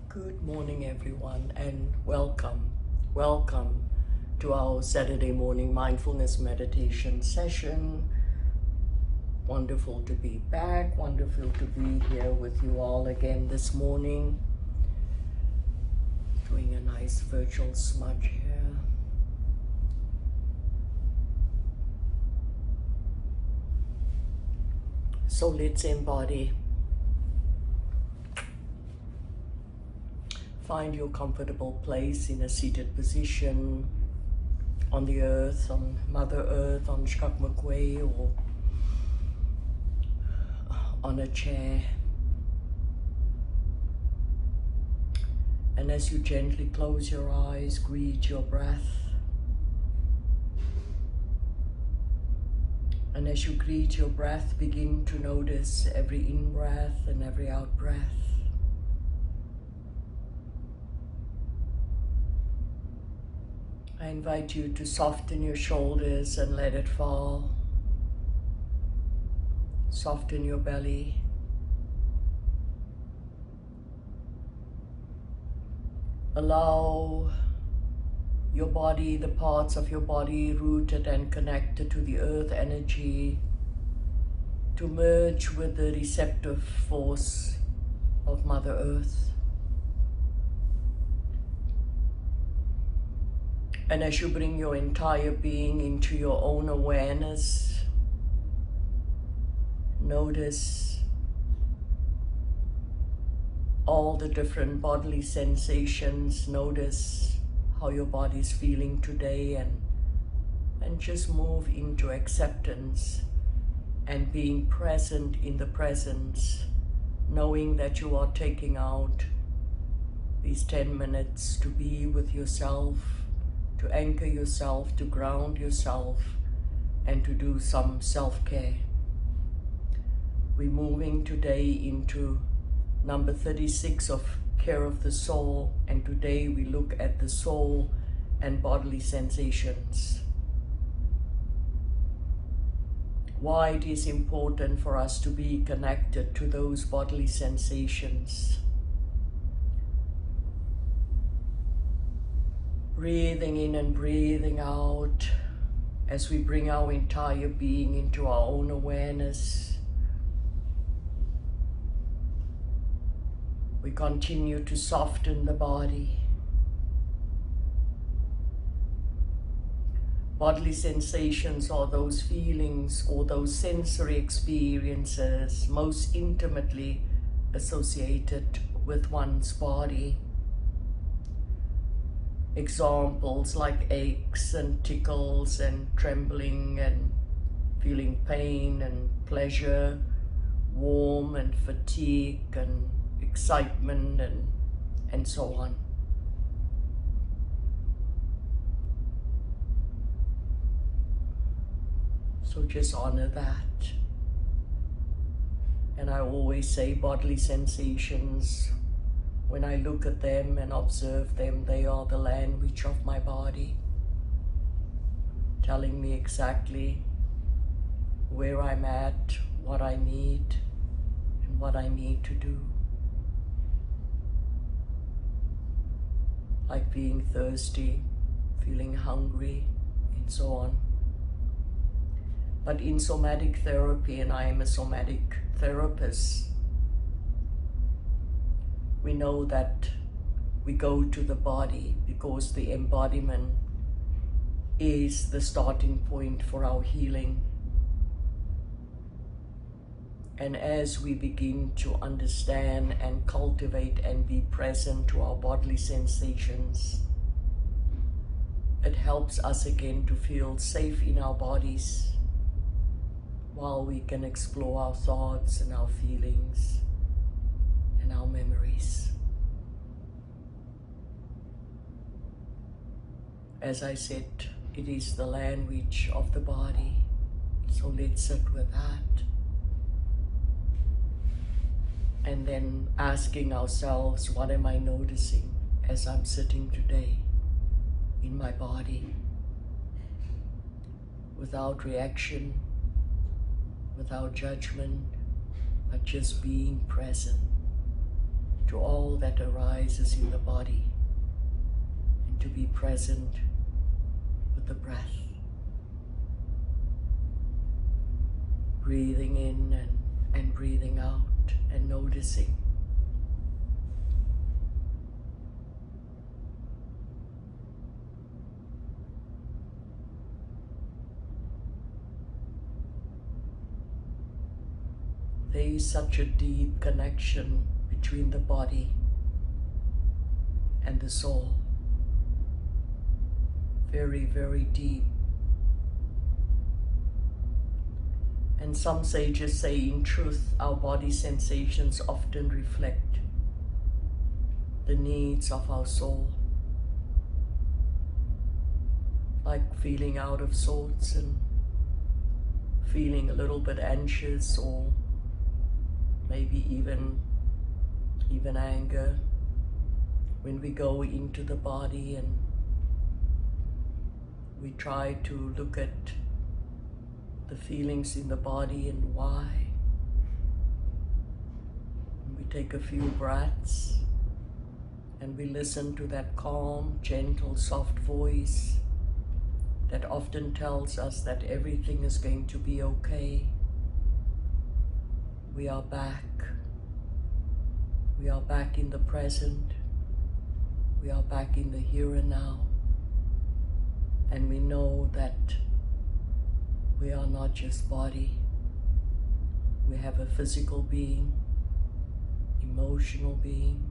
Good morning, everyone, and welcome. Welcome to our Saturday morning mindfulness meditation session. Wonderful to be back. Wonderful to be here with you all again this morning. Doing a nice virtual smudge here. So let's embody. Find your comfortable place in a seated position on the earth, on Mother Earth, on Shkakmakwe, or on a chair. And as you gently close your eyes, greet your breath. And as you greet your breath, begin to notice every in-breath and every out-breath. I invite you to soften your shoulders and let it fall. Soften your belly. Allow your body, the parts of your body rooted and connected to the earth energy, to merge with the receptive force of Mother Earth. And as you bring your entire being into your own awareness, notice all the different bodily sensations. Notice how your body is feeling today, and just move into acceptance and being present in the presence, knowing that you are taking out these 10 minutes to be with yourself, to anchor yourself, to ground yourself, and to do some self-care. We're moving today into number 36 of Care of the Soul, and today we look at the soul and bodily sensations. Why it is important for us to be connected to those bodily sensations. Breathing in and breathing out as we bring our entire being into our own awareness. We continue to soften the body. Bodily sensations are those feelings or those sensory experiences most intimately associated with one's body. Examples like aches and tickles and trembling and feeling pain and pleasure, warm and fatigue and excitement and so on. So just honor that. And I always say bodily sensations, when I look at them and observe them, they are the language of my body, telling me exactly where I'm at, what I need, and what I need to do. Like being thirsty, feeling hungry, and so on. But in somatic therapy, and I am a somatic therapist, we know that we go to the body because the embodiment is the starting point for our healing. And as we begin to understand and cultivate and be present to our bodily sensations, it helps us again to feel safe in our bodies while we can explore our thoughts and our feelings and our memories. As I said, it is the language of the body, so let's sit with that. And then asking ourselves, what am I noticing as I'm sitting today in my body? Without reaction, without judgment, but just being present to all that arises in the body, and to be present with the breath. Breathing in and breathing out, and noticing. There is such a deep connection between the body and the soul. Very, very deep. And some sages say, in truth, our body sensations often reflect the needs of our soul. Like feeling out of sorts and feeling a little bit anxious, or maybe even anger. When we go into the body and we try to look at the feelings in the body and why. And we take a few breaths and we listen to that calm, gentle, soft voice that often tells us that everything is going to be okay. We are back. We are back in the present. We are back in the here and now. And we know that we are not just body. We have a physical being, emotional being,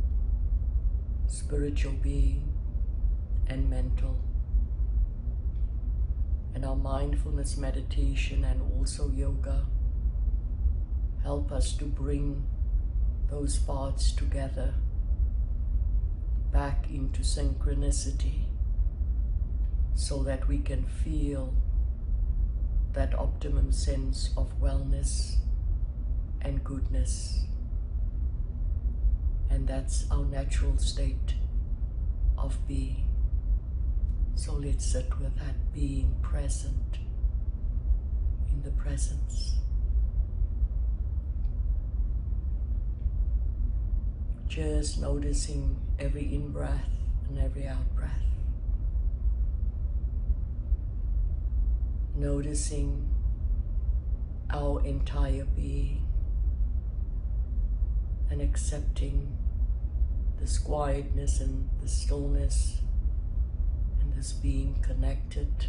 spiritual being, and mental. And our mindfulness meditation and also yoga help us to bring those parts together, back into synchronicity, so that we can feel that optimum sense of wellness and goodness. And that's our natural state of being. So let's sit with that being present in the presence. Just noticing every in-breath and every out-breath. Noticing our entire being and accepting this quietness and this stillness and this being connected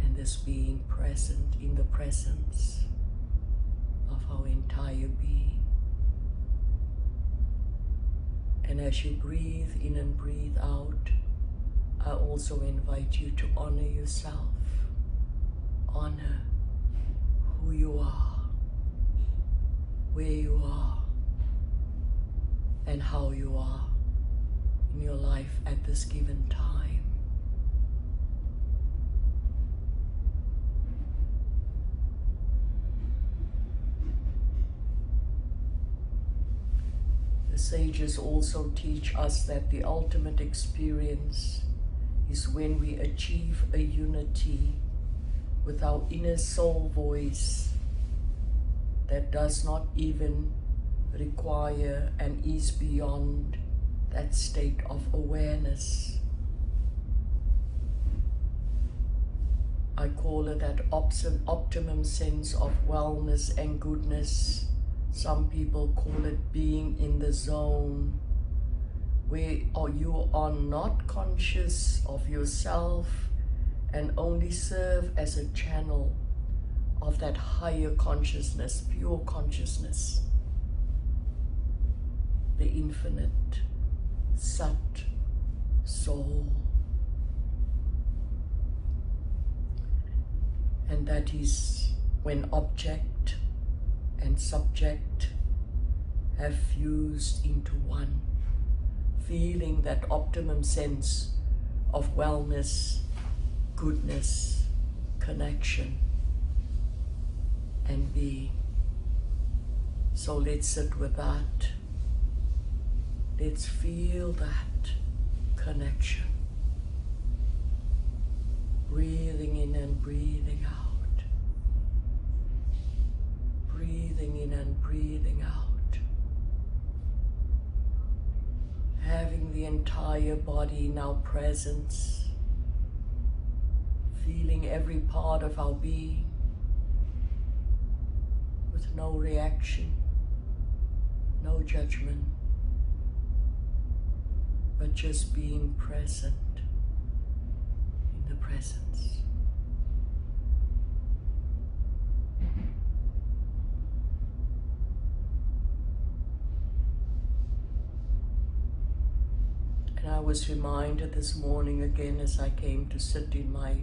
and this being present in the presence of our entire being. And as you breathe in and breathe out, I also invite you to honor yourself. Honor who you are, where you are, and how you are in your life at this given time. The sages also teach us that the ultimate experience is when we achieve a unity with our inner soul voice that does not even require and is beyond that state of awareness. I call it that optimum sense of wellness and goodness. Some people call it being in the zone, where you are not conscious of yourself and only serve as a channel of that higher consciousness, pure consciousness, the infinite Sat soul. And that is when object and subject have fused into one, feeling that optimum sense of wellness, goodness, connection, and being. So let's sit with that. Let's feel that connection. Breathing in and breathing out. Breathing in and breathing out. having the entire body now presence, feeling every part of our being with no reaction, no judgment, but just being present in the presence. And I was reminded this morning again as I came to sit in my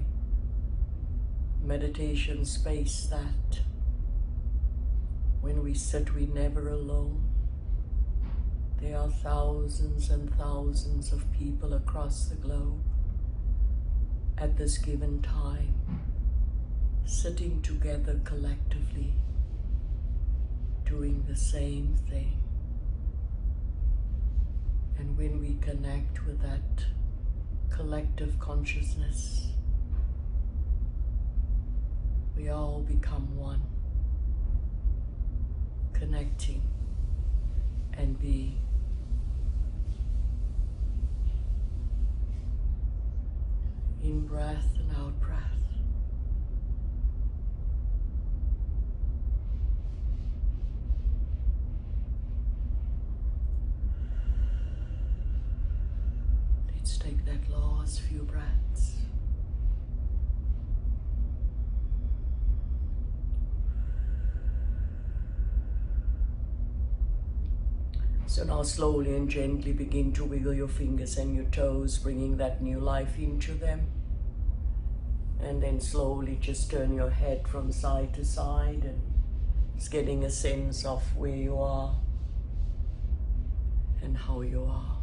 meditation space that when we sit, we're never alone. There are thousands and thousands of people across the globe at this given time, sitting together collectively, doing the same thing. And when we connect with that collective consciousness, we all become one, connecting and being. In breath and out breath. Let's take that last few breaths. So now slowly and gently begin to wiggle your fingers and your toes, bringing that new life into them. And then slowly just turn your head from side to side and just getting a sense of where you are and how you are.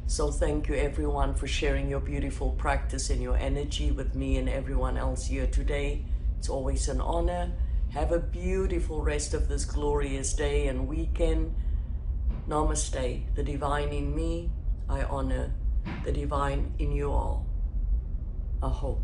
So thank you everyone for sharing your beautiful practice and your energy with me and everyone else here today. It's always an honor. Have a beautiful rest of this glorious day and weekend. Namaste, the divine in me. I honor the divine in you all. Aho.